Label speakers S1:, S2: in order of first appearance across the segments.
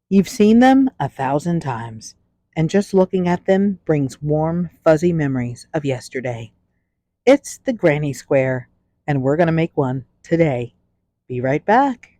S1: You've seen them 1,000 times, and just looking at them brings warm, fuzzy memories of yesterday. It's the Granny Square, and we're going to make one today. Be right back.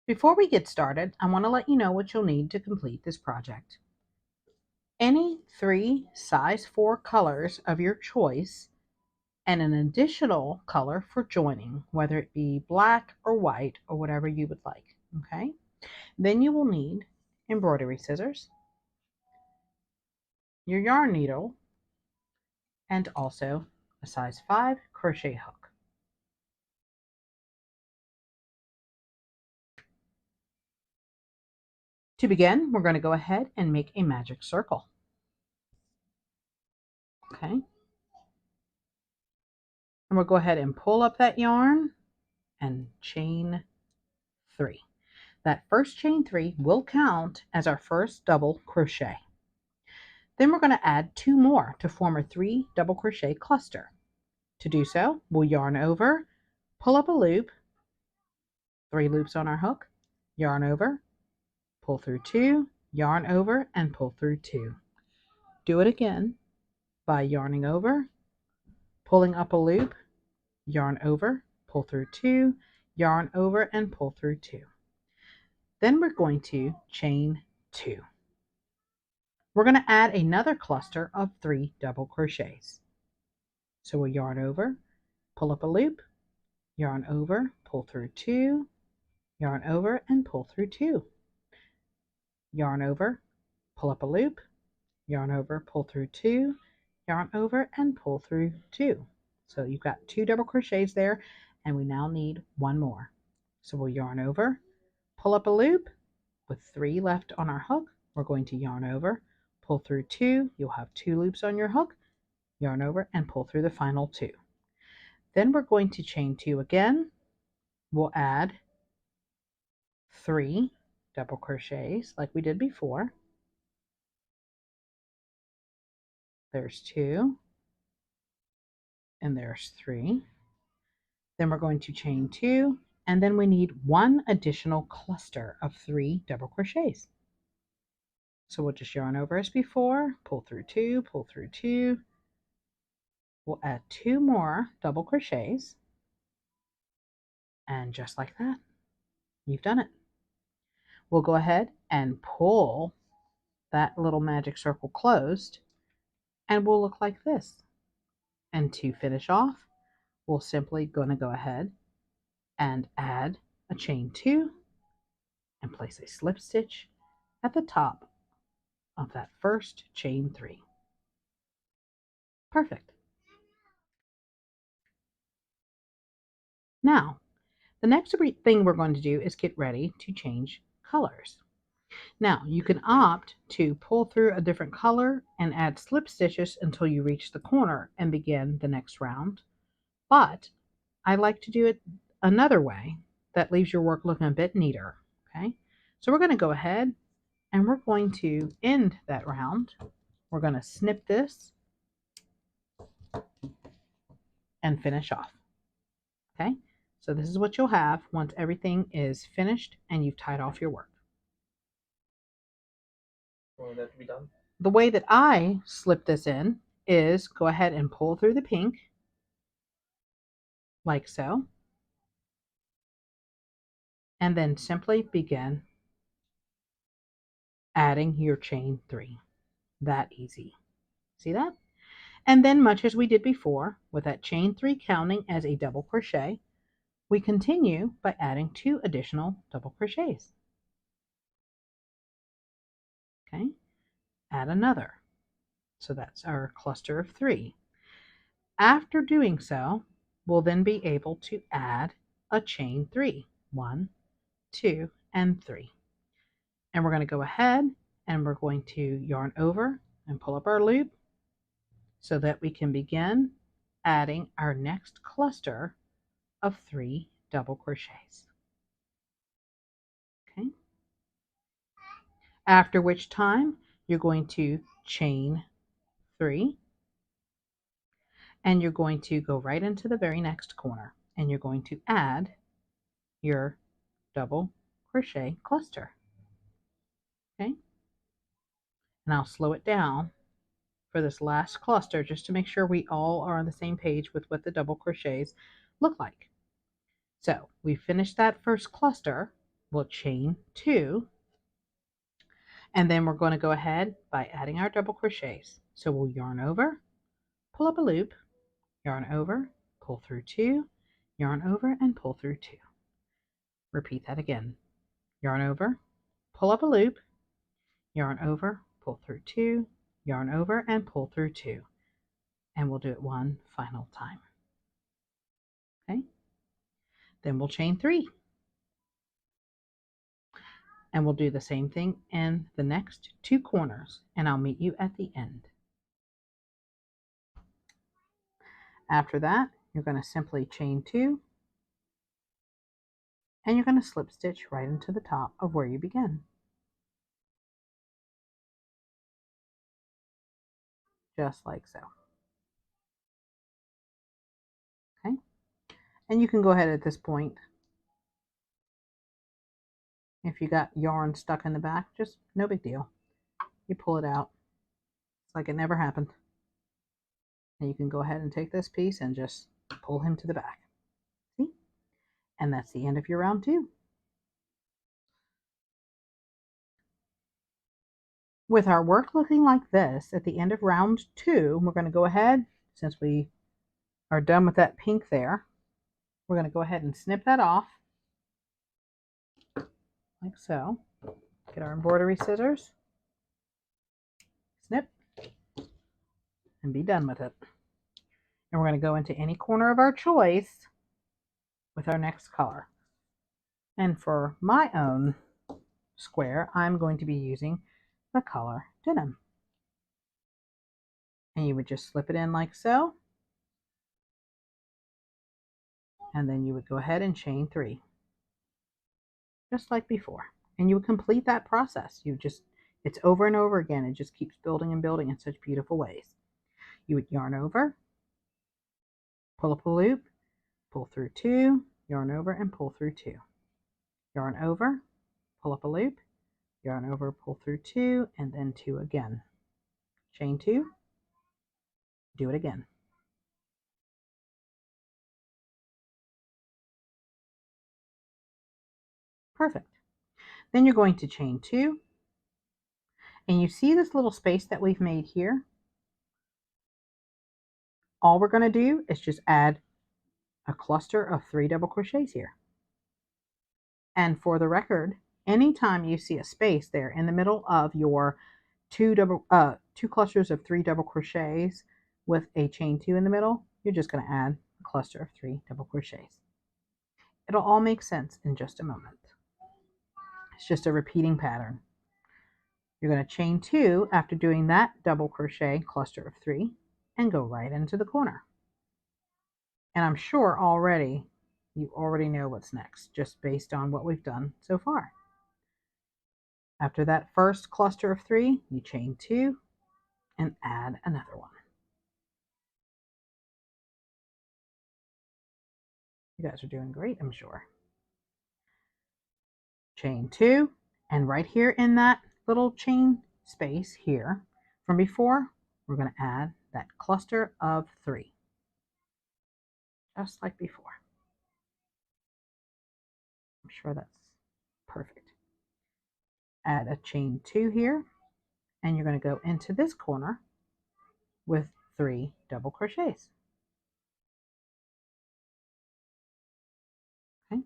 S1: Before we get started, I want to let you know what you'll need to complete this project. Any 3 size 4 colors of your choice and an additional color for joining, whether it be black or white or whatever you would like. Okay? Then you will need embroidery scissors, your yarn needle, and also a size 5 crochet hook. To begin, we're going to go ahead and make a magic circle. Okay? And we'll go ahead and pull up that yarn and chain 3. That first chain 3 will count as our first double crochet. Then we're going to add 2 more to form a 3 double crochet cluster. To do so, we'll yarn over, pull up a loop, 3 loops on our hook, yarn over, pull through 2, yarn over, and pull through 2. Do it again by yarning over, pulling up a loop, yarn over, pull through 2, yarn over, and pull through 2. Then we're going to chain 2. We're going to add another cluster of 3 double crochets. So we'll yarn over, pull up a loop, yarn over, pull through 2, yarn over, and pull through 2. Yarn over, pull up a loop, yarn over, pull through 2, yarn over, and pull through 2. So you've got 2 double crochets there, and we now need 1 more. So we'll yarn over, pull up a loop with 3 left on our hook. We're going to yarn over, pull through 2. You'll have 2 loops on your hook, yarn over, and pull through the final 2. Then we're going to chain 2 again. We'll add 3 double crochets like we did before. There's 2, and there's 3. Then we're going to chain 2, and then we need 1 additional cluster of 3 double crochets. So we'll just yarn over as before, pull through 2, pull through 2. We'll add 2 more double crochets, and just like that, you've done it. We'll go ahead and pull that little magic circle closed, and we'll look like this. And to finish off, we're simply going to go ahead and add a chain 2 and place a slip stitch at the top of that first chain 3. Perfect. Now, the next thing we're going to do is get ready to change colors. Now, you can opt to pull through a different color and add slip stitches until you reach the corner and begin the next round. But I like to do it another way that leaves your work looking a bit neater. Okay, so we're going to go ahead and we're going to end that round. We're going to snip this and finish off. Okay, so this is what you'll have once everything is finished and you've tied off your work.
S2: Want that to be done?
S1: The way that I slip this in is go ahead and pull through the pink like so, and then simply begin adding your chain 3. That easy. See that? And then, much as we did before, with that chain 3 counting as a double crochet, we continue by adding 2 additional double crochets. Okay, add another. So that's our cluster of 3. After doing so, we'll then be able to add a chain 3. 1, 2, and 3. And we're going to go ahead and we're going to yarn over and pull up our loop so that we can begin adding our next cluster of 3 double crochets. Okay. After which time you're going to chain 3 and you're going to go right into the very next corner and you're going to add your double crochet cluster. Okay. And I'll slow it down for this last cluster just to make sure we all are on the same page with what the double crochets look like. So we finished that first cluster, we'll chain 2, and then we're going to go ahead by adding our double crochets. So we'll yarn over, pull up a loop, yarn over, pull through 2, yarn over, and pull through 2. Repeat that again. Yarn over, pull up a loop, yarn over, pull through 2, yarn over, and pull through 2. And we'll do it one final time. Okay? Then we'll chain 3. And we'll do the same thing in the next 2 corners, and I'll meet you at the end. After that, you're going to simply chain 2, and you're going to slip stitch right into the top of where you began. Just like so. Okay? And you can go ahead at this point. If you got yarn stuck in the back, just no big deal. You pull it out. It's like it never happened. And you can go ahead and take this piece and just pull him to the back. See? And that's the end of your round 2. With our work looking like this at the end of round 2, we're going to go ahead, since we are done with that pink there, we're going to go ahead and snip that off like so. Get our embroidery scissors, snip, and be done with it. And we're going to go into any corner of our choice with our next color. And for my own square, I'm going to be using the color denim. And you would just slip it in like so. And then you would go ahead and chain 3. Just like before. And you would complete that process. It's over and over again. It just keeps building and building in such beautiful ways. You would yarn over, pull up a loop, pull through 2, yarn over, and pull through 2. Yarn over, pull up a loop, yarn over, pull through 2, and then 2 again. Chain 2, do it again. Perfect. Then you're going to chain 2, and you see this little space that we've made here? All we're going to do is just add a cluster of 3 double crochets here. And for the record, anytime you see a space there in the middle of your two clusters of 3 double crochets with a chain 2 in the middle, you're just going to add a cluster of 3 double crochets. It'll all make sense in just a moment. It's just a repeating pattern. You're going to chain 2 after doing that double crochet cluster of 3 and go right into the corner. And I'm sure you already know what's next, just based on what we've done so far. After that first cluster of 3, you chain 2 and add another one. You guys are doing great, I'm sure. Chain 2, and right here in that little chain space here from before, we're going to add that cluster of 3, just like before. I'm sure that's perfect. Add a chain 2 here, and you're going to go into this corner with 3 double crochets. Okay.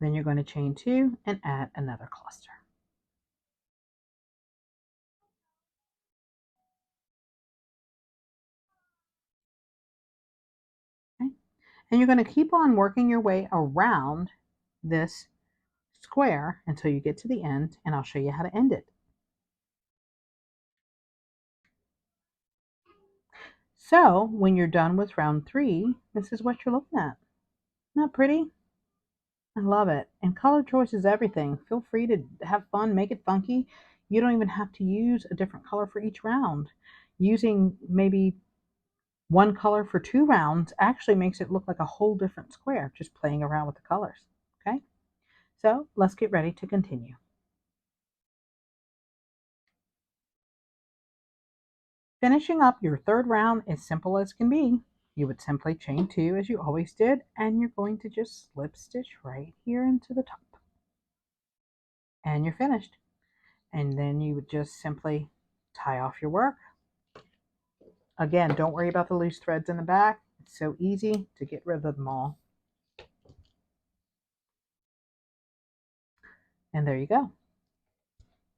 S1: Then you're going to chain 2 and add another cluster. Okay. And you're going to keep on working your way around this square until you get to the end, and I'll show you how to end it. So when you're done with round 3, this is what you're looking at. Isn't that pretty? I love it. And color choice is everything. Feel free to have fun, make it funky. You don't even have to use a different color for each round. Using maybe one color for 2 rounds actually makes it look like a whole different square, just playing around with the colors. Okay, so let's get ready to continue. Finishing up your 3rd round as simple as can be. You would simply chain 2 as you always did, and you're going to just slip stitch right here into the top. And you're finished. And then you would just simply tie off your work. Again, don't worry about the loose threads in the back. It's so easy to get rid of them all. And there you go.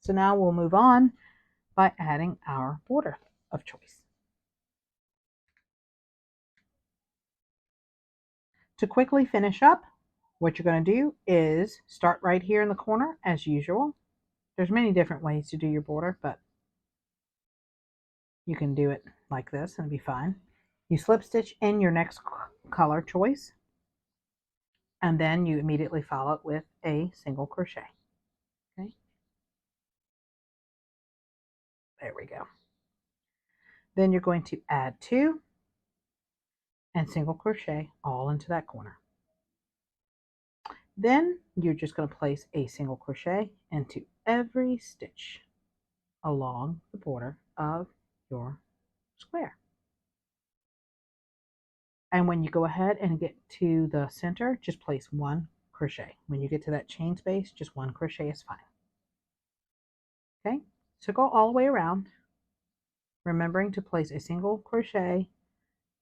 S1: So now we'll move on by adding our border of choice. To quickly finish up, what you're going to do is start right here in the corner as usual. There's many different ways to do your border, but you can do it like this and be fine. You slip stitch in your next color choice, and then you immediately follow it with a single crochet. Okay, there we go. Then you're going to add 2 and single crochet all into that corner. Then you're just going to place a single crochet into every stitch along the border of your square. And when you go ahead and get to the center, just place 1 crochet. When you get to that chain space, just 1 crochet is fine. Okay, so go all the way around, remembering to place a single crochet,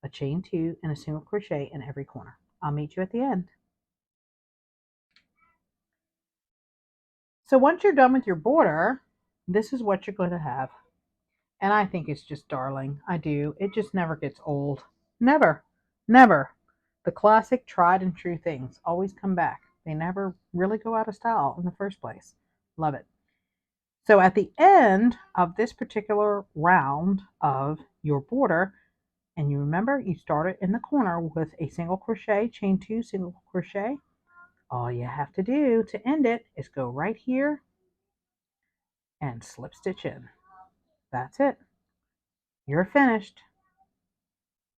S1: a chain 2, and a single crochet in every corner. I'll meet you at the end. So once you're done with your border, this is what you're going to have. And I think it's just darling. I do. It just never gets old. Never. Never. The classic tried and true things always come back. They never really go out of style in the first place. Love it. So at the end of this particular round of your border, and you remember you started in the corner with a single crochet, chain 2, single crochet. All you have to do to end it is go right here and slip stitch in. That's it. You're finished.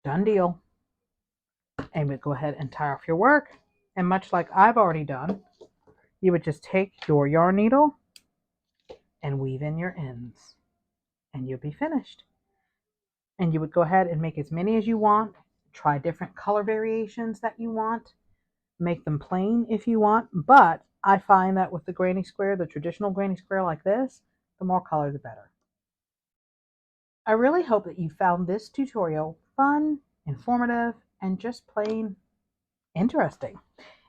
S1: Done deal. And we go ahead and tie off your work. And much like I've already done, you would just take your yarn needle and weave in your ends. And you'll be finished. And you would go ahead and make as many as you want. Try different color variations that you want. Make them plain if you want. But I find that with the granny square, the traditional granny square like this, the more color the better. I really hope that you found this tutorial fun, informative, and just plain interesting.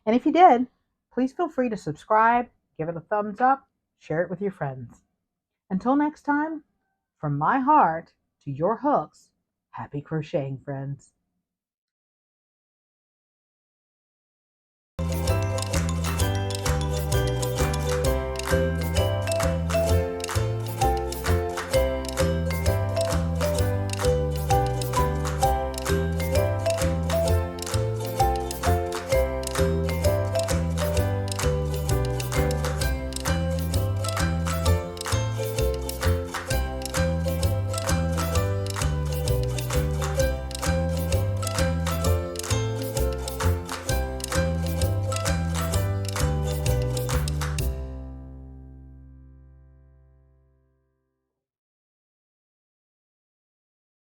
S1: And if you did, please feel free to subscribe, give it a thumbs up, share it with your friends. Until next time, from my heart to your hooks, happy crocheting, friends.